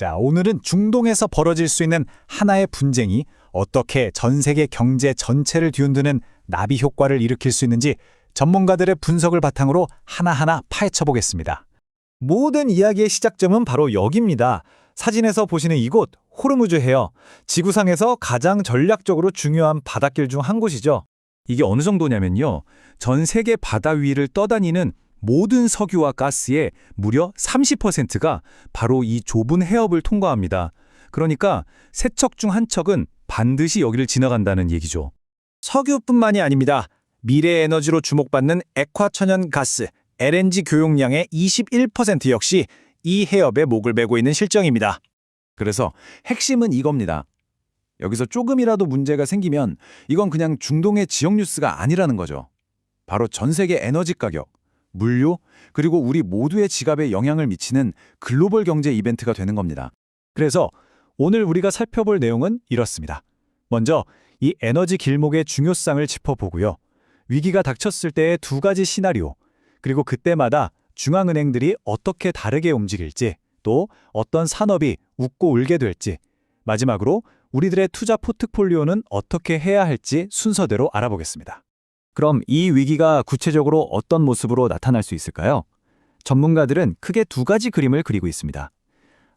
자, 오늘은 중동에서 벌어질 수 있는 하나의 분쟁이 어떻게 전 세계 경제 전체를 뒤흔드는 나비 효과를 일으킬 수 있는지 전문가들의 분석을 바탕으로 하나하나 파헤쳐 보겠습니다. 모든 이야기의 시작점은 바로 여기입니다. 사진에서 보시는 이곳, 호르무즈 해역, 지구상에서 가장 전략적으로 중요한 바닷길 중 한 곳이죠. 이게 어느 정도냐면요. 전 세계 바다 위를 떠다니는 모든 석유와 가스의 무려 30%가 바로 이 좁은 해협을 통과합니다. 그러니까 세 척 중 한 척은 반드시 여기를 지나간다는 얘기죠. 석유뿐만이 아닙니다. 미래 에너지로 주목받는 액화천연 가스, LNG 교용량의 21% 역시 이 해협에 목을 베고 있는 실정입니다. 그래서 핵심은 이겁니다. 여기서 조금이라도 문제가 생기면 이건 그냥 중동의 지역 뉴스가 아니라는 거죠. 바로 전 세계 에너지 가격, 물류, 그리고 우리 모두의 지갑에 영향을 미치는 글로벌 경제 이벤트가 되는 겁니다. 그래서 오늘 우리가 살펴볼 내용은 이렇습니다. 먼저 이 에너지 길목의 중요성을 짚어보고요. 위기가 닥쳤을 때의 두 가지 시나리오, 그리고 그때마다 중앙은행들이 어떻게 다르게 움직일지, 또 어떤 산업이 웃고 울게 될지, 마지막으로 우리들의 투자 포트폴리오는 어떻게 해야 할지 순서대로 알아보겠습니다. 그럼 이 위기가 구체적으로 어떤 모습으로 나타날 수 있을까요? 전문가들은 크게 두 가지 그림을 그리고 있습니다.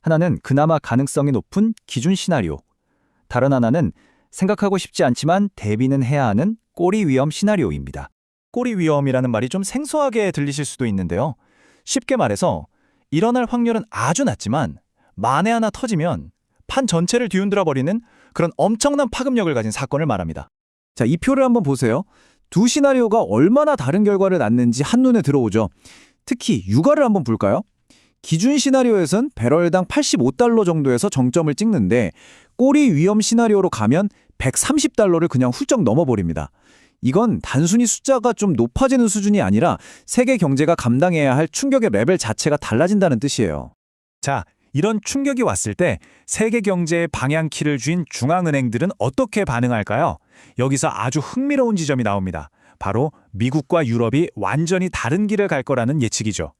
하나는 그나마 가능성이 높은 기준 시나리오, 다른 하나는 생각하고 싶지 않지만 대비는 해야 하는 꼬리 위험 시나리오입니다. 꼬리 위험이라는 말이 좀 생소하게 들리실 수도 있는데요. 쉽게 말해서 일어날 확률은 아주 낮지만 만에 하나 터지면 판 전체를 뒤흔들어 버리는 그런 엄청난 파급력을 가진 사건을 말합니다. 자, 이 표를 한번 보세요. 두 시나리오가 얼마나 다른 결과를 낳는지 한눈에 들어오죠. 특히 유가를 한번 볼까요? 기준 시나리오에선 배럴당 85달러 정도에서 정점을 찍는데 꼬리 위험 시나리오로 가면 130달러를 그냥 훌쩍 넘어버립니다. 이건 단순히 숫자가 좀 높아지는 수준이 아니라 세계 경제가 감당해야 할 충격의 레벨 자체가 달라진다는 뜻이에요. 자, 이런 충격이 왔을 때 세계 경제의 방향키를 쥔 중앙은행들은 어떻게 반응할까요? 여기서 아주 흥미로운 지점이 나옵니다. 바로 미국과 유럽이 완전히 다른 길을 갈 거라는 예측이죠.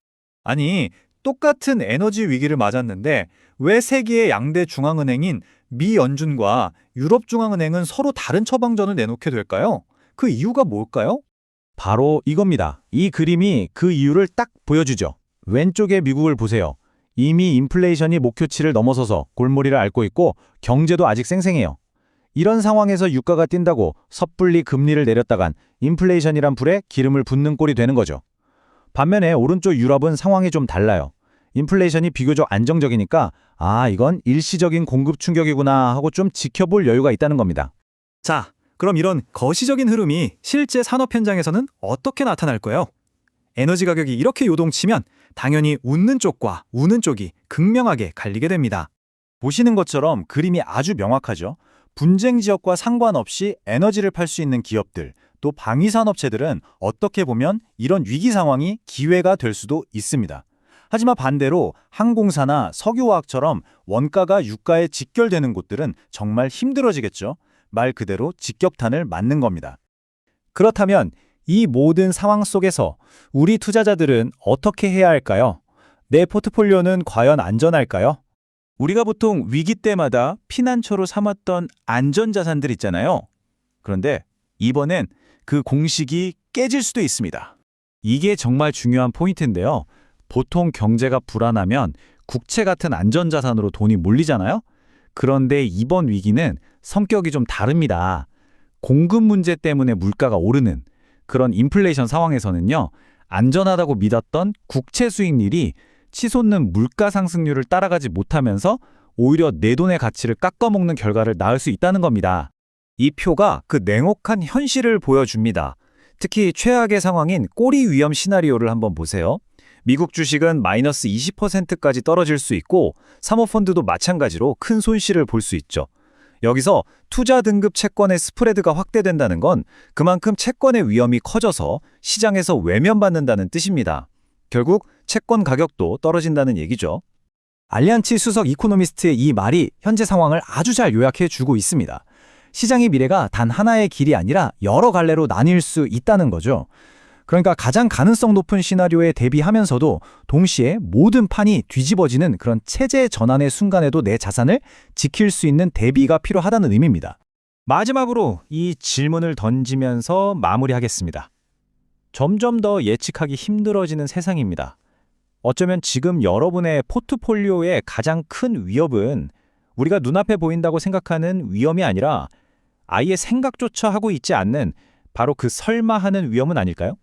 아니, 똑같은 에너지 위기를 맞았는데 왜 세계의 양대 중앙은행인 미 연준과 유럽 중앙은행은 서로 다른 처방전을 내놓게 될까요? 그 이유가 뭘까요? 바로 이겁니다. 이 그림이 그 이유를 딱 보여주죠. 왼쪽에 미국을 보세요. 이미 인플레이션이 목표치를 넘어서서 골머리를 앓고 있고 경제도 아직 쌩쌩해요. 이런 상황에서 유가가 뛴다고 섣불리 금리를 내렸다간 인플레이션이란 불에 기름을 붓는 꼴이 되는 거죠. 반면에 오른쪽 유럽은 상황이 좀 달라요. 인플레이션이 비교적 안정적이니까 이건 일시적인 공급 충격이구나 하고 좀 지켜볼 여유가 있다는 겁니다. 자, 그럼 이런 거시적인 흐름이 실제 산업 현장에서는 어떻게 나타날까요? 에너지 가격이 이렇게 요동치면 당연히 웃는 쪽과 우는 쪽이 극명하게 갈리게 됩니다. 보시는 것처럼 그림이 아주 명확하죠. 분쟁 지역과 상관없이 에너지를 팔 수 있는 기업들, 또 방위산업체들은 어떻게 보면 이런 위기 상황이 기회가 될 수도 있습니다. 하지만 반대로 항공사나 석유화학처럼 원가가 유가에 직결되는 곳들은 정말 힘들어지겠죠. 말 그대로 직격탄을 맞는 겁니다. 그렇다면 이 모든 상황 속에서 우리 투자자들은 어떻게 해야 할까요? 내 포트폴리오는 과연 안전할까요? 우리가 보통 위기 때마다 피난처로 삼았던 안전자산들 있잖아요. 그런데 이번엔 그 공식이 깨질 수도 있습니다. 이게 정말 중요한 포인트인데요. 보통 경제가 불안하면 국채 같은 안전자산으로 돈이 몰리잖아요. 그런데 이번 위기는 성격이 좀 다릅니다. 공급 문제 때문에 물가가 오르는 그런 인플레이션 상황에서는요. 안전하다고 믿었던 국채 수익률이 치솟는 물가 상승률을 따라가지 못하면서 오히려 내 돈의 가치를 깎아먹는 결과를 낳을 수 있다는 겁니다. 이 표가 그 냉혹한 현실을 보여줍니다. 특히 최악의 상황인 꼬리 위험 시나리오를 한번 보세요. 미국 주식은 마이너스 20%까지 떨어질 수 있고 사모펀드도 마찬가지로 큰 손실을 볼 수 있죠. 여기서 투자 등급 채권의 스프레드가 확대된다는 건 그만큼 채권의 위험이 커져서 시장에서 외면받는다는 뜻입니다. 결국 채권 가격도 떨어진다는 얘기죠. 알리안치 수석 이코노미스트의 이 말이 현재 상황을 아주 잘 요약해 주고 있습니다. 시장의 미래가 단 하나의 길이 아니라 여러 갈래로 나뉠 수 있다는 거죠. 그러니까 가장 가능성 높은 시나리오에 대비하면서도 동시에 모든 판이 뒤집어지는 그런 체제 전환의 순간에도 내 자산을 지킬 수 있는 대비가 필요하다는 의미입니다. 마지막으로 이 질문을 던지면서 마무리하겠습니다. 점점 더 예측하기 힘들어지는 세상입니다. 어쩌면 지금 여러분의 포트폴리오의 가장 큰 위협은 우리가 눈앞에 보인다고 생각하는 위험이 아니라 아예 생각조차 하고 있지 않는 바로 그 설마 하는 위험은 아닐까요?